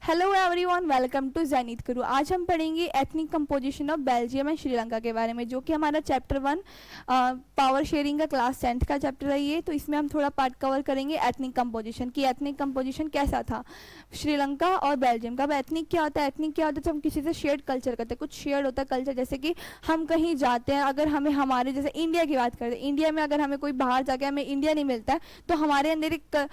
Hello everyone, welcome to ज़ैनिथ गुरु। आज हम पढ़ेंगे ethnic composition of Belgium and Sri Lanka के बारे में, जो कि हमारा चैप्टर 1 पावर शेयरिंग का क्लास 10th का चैप्टर है ये। तो इसमें हम थोड़ा पार्ट कवर करेंगे एथनिक कंपोजिशन की, एथनिक कंपोजिशन कैसा था श्रीलंका और बेल्जियम का। अब एथनिक क्या होता है? एथनिक क्या होता है? तो हम किसी से शेयर्ड कल्चर करते हैं, कुछ शेयर्ड होता है कल्चर। जैसे कि हम कहीं जाते हैं, अगर हमें हमारे जैसे इंडिया की बात करते हैं, इंडिया में अगर हमें कोई बाहर जाके हमें इंडिया नहीं मिलता है तो हमारे अंदर एक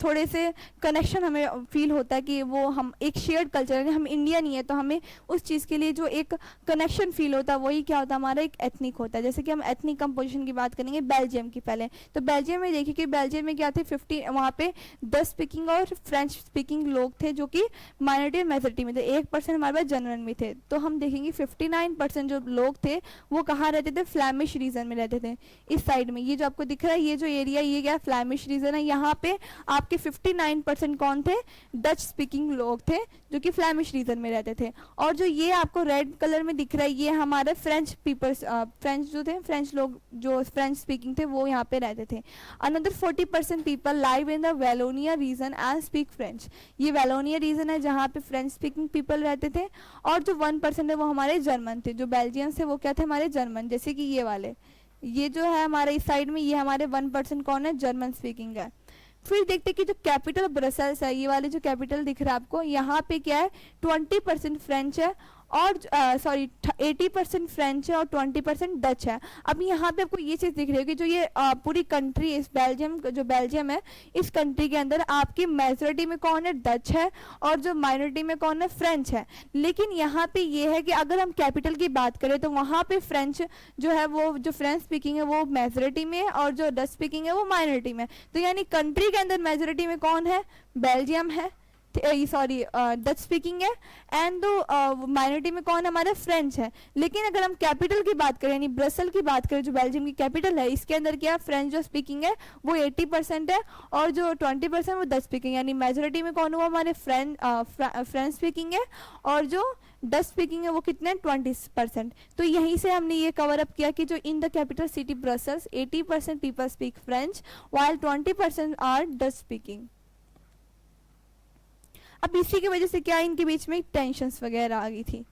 थोड़े से कनेक्शन हमें फील होता है कि वो हम एक शेयर्ड कल्चर है, हम इंडिया नहीं है तो हमें उस चीज़ के लिए जो एक कनेक्शन फील होता है वही क्या होता है, हमारा एक एथनिक होता है। जैसे कि हम एथनिक कंपोजिशन की बात करेंगे बेल्जियम की पहले। तो बेल्जियम में देखिए कि बेल्जियम में क्या थे, 50 वहाँ पे 10 स्पीकिंग और फ्रेंच स्पीकिंग लोग थे जो कि माइनॉरिटी और मेजोरिटी में थे। 1% हमारे पास जनरल में थे। तो हम देखेंगे 59% जो लोग थे वो कहाँ रहते थे, फ्लैमिश रीजन में रहते थे। इस साइड में ये जो आपको दिख रहा है, ये जो एरिया, ये क्या फ्लैमिश रीजन है। यहाँ पे आपके 59% कौन थे, डच स्पीकिंग लोग थे जो कि फ्लैमिश रीजन में रहते थे। और जो ये आपको रेड कलर में दिख रहा है, ये हमारे फ्रेंच पीपल्स, फ्रेंच जो थे, फ्रेंच लोग जो फ्रेंच स्पीकिंग थे वो यहाँ पे रहते थे। Another 40% people live in the Wallonia region and speak French. ये वेलोनिया रीजन है जहाँ पे फ्रेंच स्पीकिंग पीपल रहते थे। और जो 1% है वो हमारे जर्मन थे, जो बेल्जियंस थे वो क्या थे, हमारे जर्मन। जैसे कि ये वाले, ये जो है हमारे इस साइड में, ये हमारे 1% कौन है, जर्मन स्पीकिंग है। फिर देखते कि जो कैपिटल ब्रसेल्स है, ये वाले जो कैपिटल दिख रहा है आपको, यहाँ पे क्या है, 20% फ्रेंच है और 80% फ्रेंच है और 20% डच है। अब यहाँ पे आपको ये चीज़ दिख रही है कि जो ये पूरी कंट्री, इस बेल्जियम, जो बेल्जियम है, इस कंट्री के अंदर आपकी मेजोरिटी में कौन है, डच है, और जो माइनॉरिटी में कौन है, फ्रेंच है। लेकिन यहाँ पे ये है कि अगर हम कैपिटल की बात करें तो वहाँ पे फ्रेंच जो है, वो जो फ्रेंच स्पीकिंग है वो मेजोरिटी में है और जो डच स्पीकिंग है वो माइनॉरिटी में। तो यानी कंट्री के अंदर मेजोरिटी में कौन है, बेल्जियम है, सॉरी डच स्पीकिंग है, एंड दो माइनॉरिटी में कौन हमारा, फ्रेंच है। लेकिन अगर हम कैपिटल की बात करें, यानी ब्रसल की बात करें, जो बेल्जियम की कैपिटल है, इसके अंदर क्या, फ्रेंच जो स्पीकिंग है वो 80% है और जो 20% वो डच स्पीकिंग, यानी मेजोरिटी में कौन हुआ, हमारे फ्रेंच स्पीकिंग है, और जो डच स्पीकिंग है वो कितने, 20%। तो यहीं से हमने ये कवर अप किया कि जो in the capital city Brussels 80% people speak French while 20% are Dutch speaking. अब इसी की वजह से क्या, इनके बीच में टेंशन्स वगैरह आ गई थी।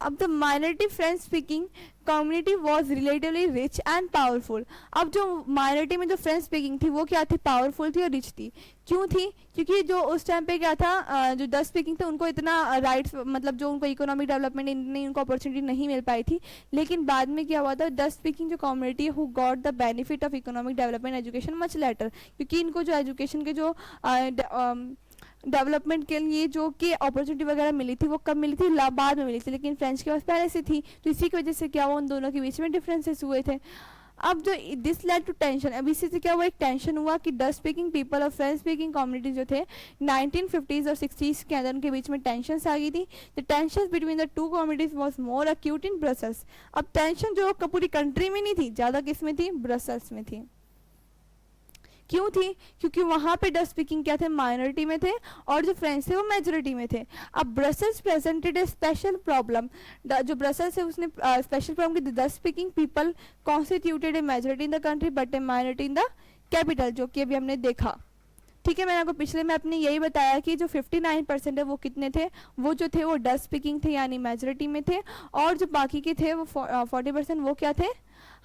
अब the minority French speaking community was relatively rich and powerful. अब जो माइनॉरिटी में जो फ्रेंच स्पीकिंग थी वो क्या थी, पावरफुल थी और रिच थी। क्यों थी? क्योंकि जो उस टाइम पे क्या था, जो डच स्पीकिंग थे उनको इतना राइट्स, मतलब जो उनको इकोनॉमिक डेवलपमेंट नहीं, उनको अपॉर्चुनिटी नहीं मिल पाई थी। लेकिन बाद में क्या हुआ था, डच स्पीकिंग जो community who got the benefit of economic development education much later, क्योंकि इनको जो एजुकेशन के जो डेवलपमेंट के लिए जो कि अपॉर्चुनिटी वगैरह मिली थी वो कब मिली थी, बाद में मिली थी, लेकिन फ्रेंच के पास पहले से थी। तो इसी की वजह से क्या हुआ, उन दोनों के बीच में डिफरेंसेस हुए थे। अब जो दिस लेड टू टेंशन, अब इसी से क्या हुआ, एक टेंशन हुआ कि डच स्पीकिंग पीपल और फ्रेंच स्पीकिंग कम्युनिटी जो थे 1950s और 60s के अंदर उनके बीच में टेंशन आ गई थी। The tension between the two communities was more acute in Brussels. अब टेंशन जो पूरी कंट्री में नहीं थी, ज़्यादा किस में थी, ब्रसल्स में थी। क्यों थी? क्योंकि वहाँ पे डच स्पीकिंग क्या थे, माइनॉरिटी में थे, और जो फ्रेंच थे वो मेजोरिटी में थे। अब ब्रसल्स प्रेजेंटेड ए स्पेशल प्रॉब्लम, जो ब्रसल्स है उसने स्पेशल प्रॉब्लम की, Dutch speaking people constituted A majority in the country but A minority in the capital, जो कि अभी हमने देखा। ठीक है, मैंने आपको पिछले में अपने यही बताया कि जो 59% है वो कितने थे, वो जो थे वो डच स्पीकिंग थे यानी मेजोरिटी में थे, और जो बाकी के थे वो 40% वो क्या थे,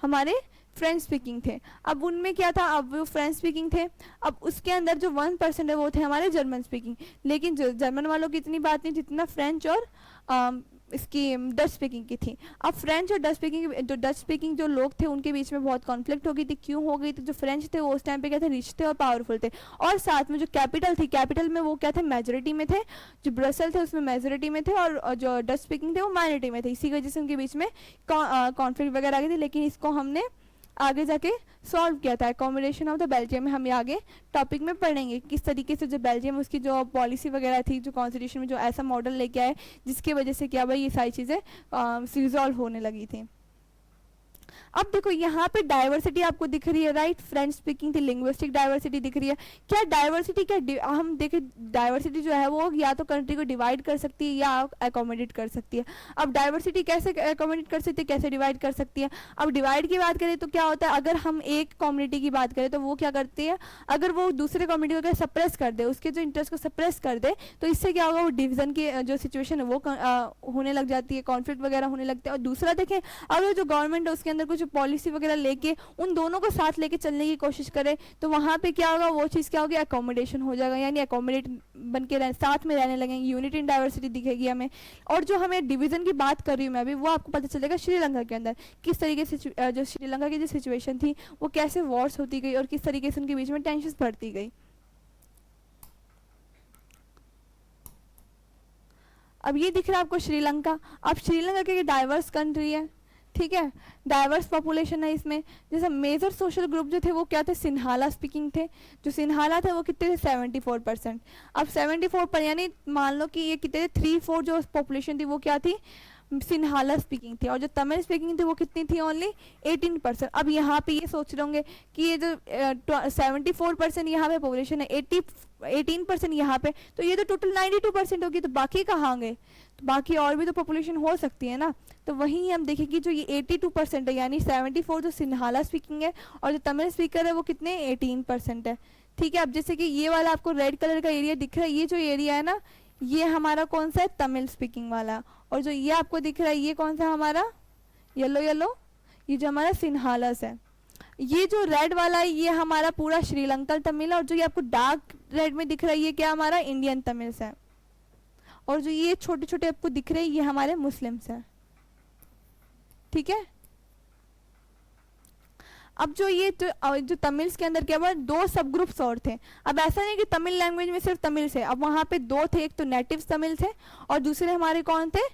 हमारे फ्रेंच स्पीकिंग थे। अब उनमें क्या था, अब वो फ्रेंच स्पीकिंग थे। अब उसके अंदर जो 1% है वो थे हमारे जर्मन स्पीकिंग। लेकिन जो जर्मन वालों की इतनी बात नहीं जितना फ्रेंच और इसकी डच स्पीकिंग की थी। अब फ्रेंच और डच स्पीकिंग जो लोग थे उनके बीच में बहुत कॉन्फ्लिक्ट हो गई थी। क्यों हो गई थी? जो फ्रेंच थे वो उस टाइम पे क्या थे, रिच थे और पावरफुल थे, और साथ में जो कैपिटल थी, कैपिटल में वो क्या थे, मेजोरिटी में थे। जो ब्रसल थे उसमें मेजोरिटी में थे, और जो डच स्पीकिंग थे वो माइनॉरिटी में थे। इसी वजह से उनके बीच में कॉन्फ्लिक्ट वगैरह आ गई थी। लेकिन इसको हमने आगे जाके सॉल्व किया था। अकोमोडेशन ऑफ द बेल्जियम में हम आगे टॉपिक में पढ़ेंगे किस तरीके से जो बेल्जियम उसकी जो पॉलिसी वगैरह थी, जो कॉन्स्टिट्यूशन में जो ऐसा मॉडल लेके आए जिसकी वजह से क्या भाई ये सारी चीज़ें रिजॉल्व होने लगी थी। अब देखो यहाँ पे डाइवर्सिटी आपको दिख रही है, राइट, फ्रेंच स्पीकिंग थी, लिंग्विस्टिक डाइवर्सिटी दिख रही है। क्या डाइवर्सिटी, क्या हम देखें डाइवर्सिटी जो है वो या तो कंट्री को डिवाइड कर सकती है या अकोमोडेट कर सकती है। अब डाइवर्सिटी कैसे अकोमोडेट कर सकती है, कैसे डिवाइड कर सकती है? अब डिवाइड की बात करें तो क्या होता है, अगर हम एक कम्युनिटी की बात करें तो वो क्या करती है, अगर वो दूसरे कम्युनिटी को सप्रेस कर दे, उसके जो इंटरेस्ट को सप्रेस कर दे, तो इससे क्या होगा, वो डिवीजन की जो सिचुएशन है वो होने लग जाती है, कॉन्फ्लिक्ट वगैरह होने लगते हैं। और दूसरा देखें, अगर जो गवर्नमेंट है उसके अंदर कुछ पॉलिसी वगैरह लेके उन दोनों को साथ लेके चलने की कोशिश करे, तो वहाँ पे क्या होगा, वो चीज़ क्या होगी, अकोमोडेशन हो जाएगा, यानी अकोमोडेट बन के साथ में रहने लगेंगे, यूनिटी इन डाइवर्सिटी दिखेगी हमें। और जो हमें डिवीजन की बात कर रही हूँ मैं अभी, वो आपको पता चलेगा श्रीलंका के अंदर किस तरीके से जो श्रीलंका की जो सिचुएशन थी वो कैसे वॉर्स होती गई और किस तरीके से उनके बीच में टेंशन बढ़ती गई। अब ये दिख रहा है आपको श्रीलंका। अब श्रीलंका की डाइवर्स कंट्री है, ठीक है, डाइवर्स पॉपुलेशन है इसमें। जैसे मेजर सोशल ग्रुप जो थे वो क्या थे, सिन्हाला स्पीकिंग थे। जो सिन्हाला थे वो कितने थे, 74%। अब 74 पर यानी मान लो कि ये कितने थे, 3/4 जो पॉपुलेशन थी वो क्या थी, सिन्हाला स्पीकिंग थी। और जो तमिल स्पीकिंग थी वो कितनी थी, ओनली 18%। अब यहाँ पे ये सोच रहे होंगे कि ये जो 74% यहाँ पे पॉपुलेशन है, 18% यहाँ पे, तो ये तो टोटल 92% होगी, तो बाकी कहाँ गए? तो बाकी और भी तो पॉपुलेशन हो सकती है ना। तो वहीं हम देखें कि जो ये 82% है, यानी 74 जो सिन्हाला स्पीकिंग है और जो तमिल स्पीकर है वो कितने, 18% है। ठीक है, अब जैसे कि ये वाला आपको रेड कलर का एरिया दिख रहा है, ये जो एरिया है ना, ये हमारा कौन सा है, तमिल स्पीकिंग वाला। और जो ये आपको दिख रहा है ये कौन सा हमारा, येलो येलो, ये जो हमारा सिन्हालस है। ये जो रेड वाला है ये हमारा पूरा श्रीलंकन तमिल है, और जो ये आपको डार्क रेड में दिख रहा है ये क्या हमारा इंडियन तमिल्स है। और जो ये छोटे छोटे आपको दिख रहे हैं ये हमारे मुस्लिम्स हैं। ठीक है, अब जो ये जो तमिल्स के अंदर क्या हुआ, 2 सब ग्रुप्स और थे। अब ऐसा नहीं कि तमिल लैंग्वेज में सिर्फ तमिल थे, अब वहाँ पे 2 थे, एक तो नेटिव तमिल थे और दूसरे हमारे कौन थे,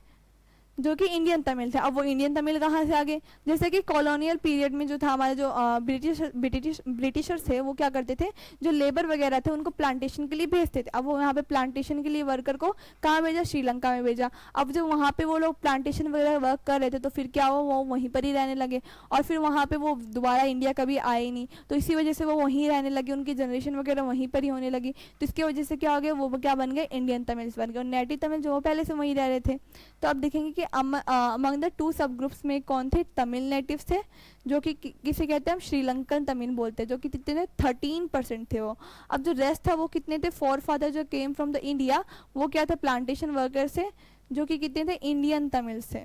जो कि इंडियन तमिल थे। अब वो इंडियन तमिल कहाँ से आ गए, जैसे कि कॉलोनियल पीरियड में जो था हमारे जो ब्रिटिशर्स थे वो क्या करते थे, जो लेबर वगैरह थे उनको प्लांटेशन के लिए भेजते थे। अब वो यहाँ पे प्लांटेशन के लिए वर्कर को कहाँ भेजा, श्रीलंका में भेजा। अब जो वहाँ पे वो लोग प्लांटेशन वगैरह वर्क कर रहे थे तो फिर क्या हुआ, वो वहीं पर ही रहने लगे और फिर वहाँ पे वो दोबारा इंडिया कभी आए ही नहीं, तो इसी वजह से वो वहीं रहने लगे, उनकी जनरेशन वगैरह वहीं पर ही होने लगी। तो इसकी वजह से क्या हो गया, वो क्या बन गए, इंडियन तमिल्स बन गए। और नेटिव तमिल जो वो पहले से वहीं रह रहे थे। तो अब देखेंगे कि अमंग द 2 सब ग्रुप्स में कौन थे, तमिल नेटिव्स थे, जो कि किसे कहते हैं हम, श्रीलंकन तमिल बोलते हैं, जो कि कितने 13% थे वो। अब जो रेस्ट था वो कितने थे, 4 फादर जो केम फ्रॉम द इंडिया, वो क्या था, प्लांटेशन वर्कर से, जो कि कितने थे, इंडियन तमिल से।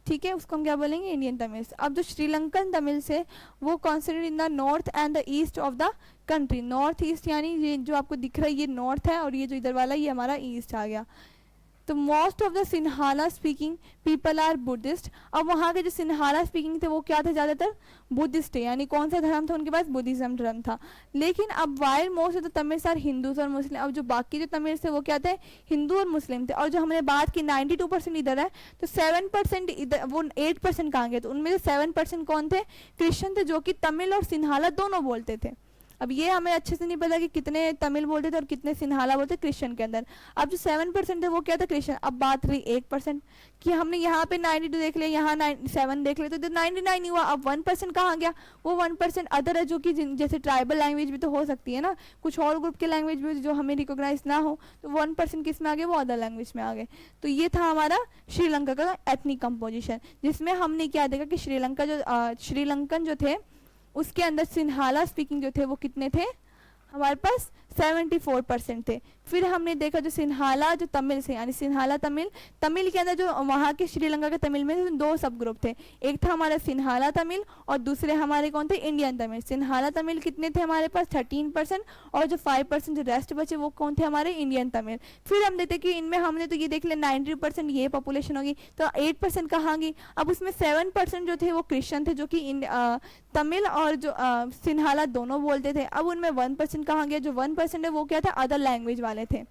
ठीक है, उसको हम क्या बोलेंगे, इंडियन तमिल्स। अब जो श्रीलंकन तमिल से वो considered in the north and the east of the country. North east यानी ये जो आपको दिख रहा है ये नॉर्थ है और ये जो इधर वाला ये हमारा ईस्ट आ गया। तो most of the Sinhala speaking people are Buddhist. अब वहाँ के जो सिन्हाला स्पीकिंग थे वो क्या थे, ज़्यादातर बुद्धिस्ट है, यानी कौन सा धर्म था उनके पास, बुद्धिज्म धर्म था। लेकिन अब while most of the Tamils are Hindus और मुस्लिम। अब जो बाकी जो तमिल्स थे वो क्या थे, हिंदू और मुस्लिम थे। और जो हमने बात की 92% इधर है, तो 7% इधर, वो 8% कहाँ गए, तो उनमें से 7% कौन थे, क्रिश्चियन थे, जो कि तमिल और सिन्हाला दोनों बोलते थे। अब ये हमें अच्छे से नहीं पता कि कितने तमिल बोलते थे और कितने सिन्हाला बोलते क्रिश्चियन के अंदर। अब जो 7% थे वो क्या था, क्रिश्चियन। अब बात रही 1% कि हमने यहाँ पे 92 देख लिया, यहाँ 7 देख लिया, तो इधर 99 हुआ। अब 1% कहाँ गया, वो 1% अदर है, जो कि जैसे ट्राइबल लैंग्वेज भी तो हो सकती है ना, कुछ और ग्रुप के लैंग्वेज भी जो हमें रिकॉग्नाइज ना हो, तो 1% किस में आ गए, वो अदर लैंग्वेज में आ गए। तो ये था हमारा श्रीलंका का एथनिक कंपोजिशन, जिसमें हमने क्या देखा कि श्रीलंका जो श्रीलंकन जो थे उसके अंदर सिन्हाला स्पीकिंग जो थे वो कितने थे, हमारे पास 74% थे। फिर हमने देखा जो सिन्हाला जो तमिल से, यानी सिन्हाला तमिल, तमिल के अंदर जो वहाँ के श्रीलंका के तमिल में 2 सब ग्रुप थे, एक था हमारा सिन्हाला तमिल और दूसरे हमारे कौन थे, इंडियन तमिल। सिन्हाला तमिल कितने थे हमारे पास, 13%, और जो 5% जो रेस्ट बचे वो कौन थे, हमारे इंडियन तमिल। फिर हम देखते कि इनमें हमने तो ये देख लिया 90% ये पॉपुलेशन होगी, तो 8% कहाँ गई। अब उसमें 7% जो थे वो क्रिश्चियन थे, जो कि तमिल और जो सिन्हाला दोनों बोलते थे। अब उनमें 1% कहाँ गया, जो 1% है वो क्या था, अदर लैंग्वेज वाले थे।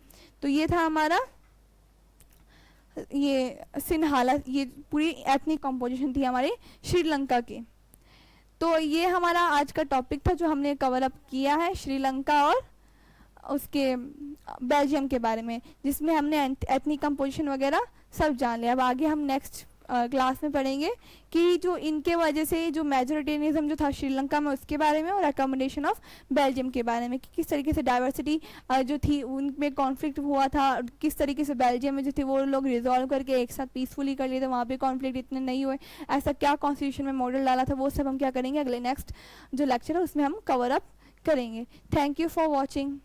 तो ये था हमारा ये सिन्हाला, ये पूरी एथनिक कंपोजिशन थी हमारी श्रीलंका की। तो ये हमारा आज का टॉपिक था जो हमने कवर अप किया है श्रीलंका और उसके बेल्जियम के बारे में, जिसमें हमने एथनिक कंपोजिशन वगैरह सब जान लिया। अब आगे हम नेक्स्ट क्लास में पढ़ेंगे कि जो इनके वजह से जो मेजोरिटेनिज्म जो था श्रीलंका में उसके बारे में, और अकोमोडेशन ऑफ बेल्जियम के बारे में कि किस तरीके से डाइवर्सिटी जो थी उनमें कॉन्फ्लिक्ट हुआ था, किस तरीके से बेल्जियम में जो थे वो लोग रिजॉल्व करके एक साथ पीसफुली कर लिए थे, वहाँ पे कॉन्फ्लिक्ट इतने नहीं हुए, ऐसा क्या कॉन्स्टिट्यूशन में मॉडल डाला था, वो सब हम क्या करेंगे अगले नेक्स्ट जो लेक्चर है उसमें हम कवर अप करेंगे। Thank you for watching.